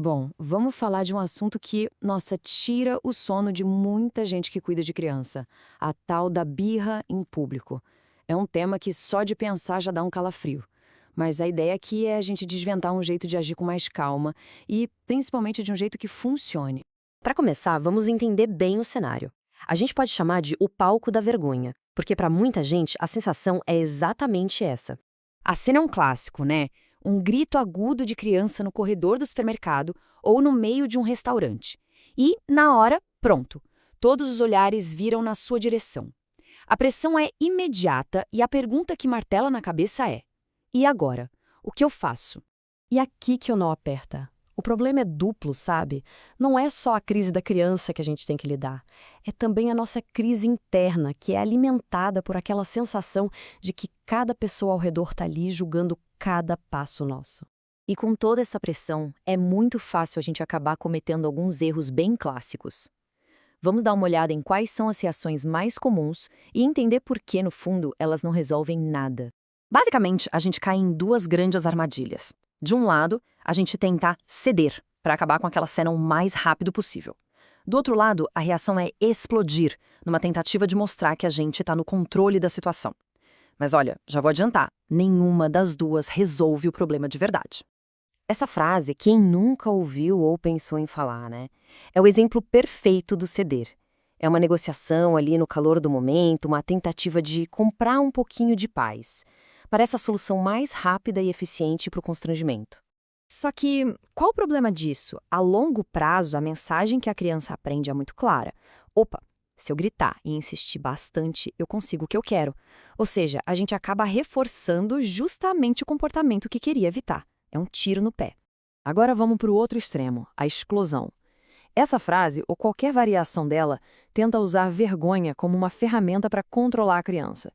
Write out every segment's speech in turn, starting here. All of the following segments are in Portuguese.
Bom, vamos falar de um assunto que, nossa, tira o sono de muita gente que cuida de criança. A tal da birra em público. É um tema que só de pensar já dá um calafrio. Mas a ideia aqui é a gente desvendar um jeito de agir com mais calma e, principalmente, de um jeito que funcione. Para começar, vamos entender bem o cenário. A gente pode chamar de o palco da vergonha, porque para muita gente a sensação é exatamente essa. A cena é um clássico, né? Um grito agudo de criança no corredor do supermercado ou no meio de um restaurante. E, na hora, pronto. Todos os olhares viram na sua direção. A pressão é imediata e a pergunta que martela na cabeça é: e agora? O que eu faço? E aqui que o nó aperta. O problema é duplo, sabe? Não é só a crise da criança que a gente tem que lidar. É também a nossa crise interna, que é alimentada por aquela sensação de que cada pessoa ao redor está ali julgando cada passo nosso. E com toda essa pressão, é muito fácil a gente acabar cometendo alguns erros bem clássicos. Vamos dar uma olhada em quais são as reações mais comuns e entender por que, no fundo, elas não resolvem nada. Basicamente, a gente cai em duas grandes armadilhas. De um lado, a gente tenta ceder para acabar com aquela cena o mais rápido possível. Do outro lado, a reação é explodir, numa tentativa de mostrar que a gente está no controle da situação. Mas olha, já vou adiantar, nenhuma das duas resolve o problema de verdade. Essa frase, quem nunca ouviu ou pensou em falar, né? É o exemplo perfeito do ceder. É uma negociação ali no calor do momento, uma tentativa de comprar um pouquinho de paz. Parece a solução mais rápida e eficiente para o constrangimento. Só que, qual o problema disso? A longo prazo, a mensagem que a criança aprende é muito clara. Opa, se eu gritar e insistir bastante, eu consigo o que eu quero. Ou seja, a gente acaba reforçando justamente o comportamento que queria evitar. É um tiro no pé. Agora vamos para o outro extremo, a explosão. Essa frase, ou qualquer variação dela, tenta usar vergonha como uma ferramenta para controlar a criança.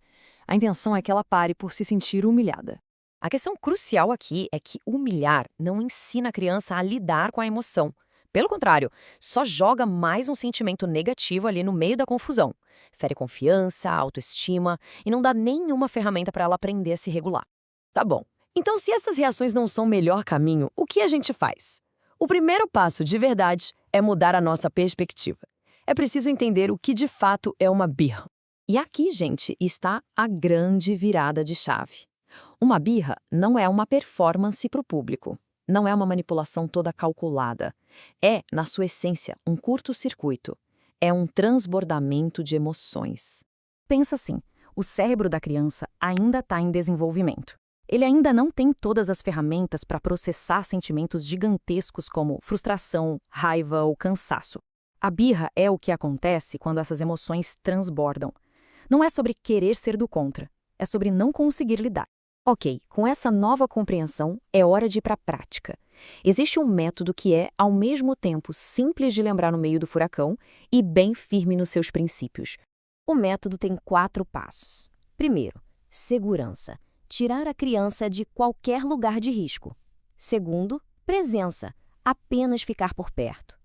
A intenção é que ela pare por se sentir humilhada. A questão crucial aqui é que humilhar não ensina a criança a lidar com a emoção. Pelo contrário, só joga mais um sentimento negativo ali no meio da confusão. Fere confiança, autoestima e não dá nenhuma ferramenta para ela aprender a se regular. Tá bom. Então, se essas reações não são o melhor caminho, o que a gente faz? O primeiro passo, de verdade, é mudar a nossa perspectiva. É preciso entender o que de fato é uma birra. E aqui, gente, está a grande virada de chave. Uma birra não é uma performance para o público. Não é uma manipulação toda calculada. É, na sua essência, um curto-circuito. É um transbordamento de emoções. Pensa assim, o cérebro da criança ainda está em desenvolvimento. Ele ainda não tem todas as ferramentas para processar sentimentos gigantescos como frustração, raiva ou cansaço. A birra é o que acontece quando essas emoções transbordam. Não é sobre querer ser do contra, é sobre não conseguir lidar. Ok, com essa nova compreensão, é hora de ir para a prática. Existe um método que é, ao mesmo tempo, simples de lembrar no meio do furacão e bem firme nos seus princípios. O método tem 4 passos. Primeiro, segurança. Tirar a criança de qualquer lugar de risco. Segundo, presença. Apenas ficar por perto.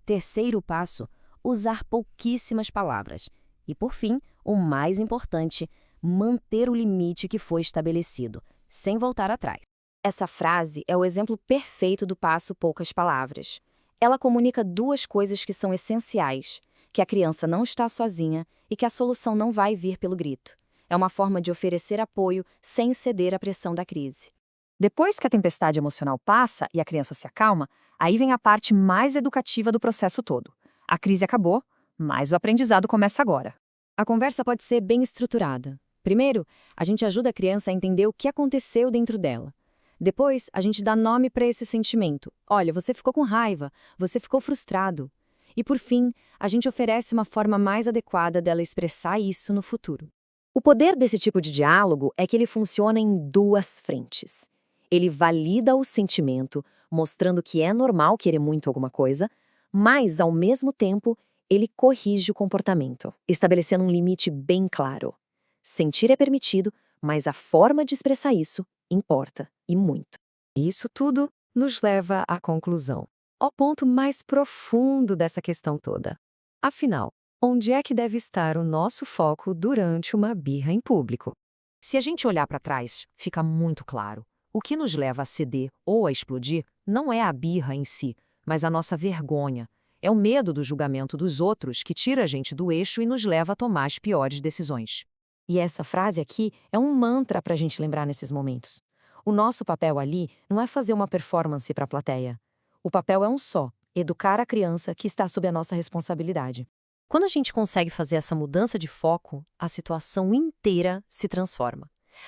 Terceiro passo, usar pouquíssimas palavras. E, por fim, o mais importante, manter o limite que foi estabelecido, sem voltar atrás. Essa frase é o exemplo perfeito do passo poucas palavras. Ela comunica 2 coisas que são essenciais, que a criança não está sozinha e que a solução não vai vir pelo grito. É uma forma de oferecer apoio sem ceder à pressão da crise. Depois que a tempestade emocional passa e a criança se acalma, aí vem a parte mais educativa do processo todo. A crise acabou, mas o aprendizado começa agora. A conversa pode ser bem estruturada. Primeiro, a gente ajuda a criança a entender o que aconteceu dentro dela. Depois, a gente dá nome para esse sentimento. Olha, você ficou com raiva, você ficou frustrado. E por fim, a gente oferece uma forma mais adequada dela expressar isso no futuro. O poder desse tipo de diálogo é que ele funciona em 2 frentes. Ele valida o sentimento, mostrando que é normal querer muito alguma coisa, mas, ao mesmo tempo, ele corrige o comportamento, estabelecendo um limite bem claro. Sentir é permitido, mas a forma de expressar isso importa, e muito. Isso tudo nos leva à conclusão, ao ponto mais profundo dessa questão toda. Afinal, onde é que deve estar o nosso foco durante uma birra em público? Se a gente olhar para trás, fica muito claro. O que nos leva a ceder ou a explodir não é a birra em si, mas a nossa vergonha. É o medo do julgamento dos outros que tira a gente do eixo e nos leva a tomar as piores decisões. E essa frase aqui é um mantra para a gente lembrar nesses momentos. O nosso papel ali não é fazer uma performance para a plateia. O papel é um só: educar a criança que está sob a nossa responsabilidade. Quando a gente consegue fazer essa mudança de foco, a situação inteira se transforma.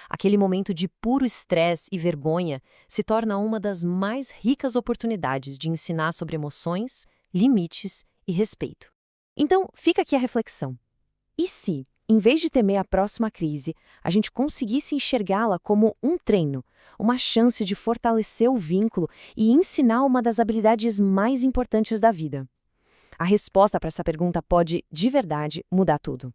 Aquele momento de puro estresse e vergonha se torna uma das mais ricas oportunidades de ensinar sobre emoções, limites e respeito. Então, fica aqui a reflexão. E se, em vez de temer a próxima crise, a gente conseguisse enxergá-la como um treino, uma chance de fortalecer o vínculo e ensinar uma das habilidades mais importantes da vida? A resposta para essa pergunta pode, de verdade, mudar tudo.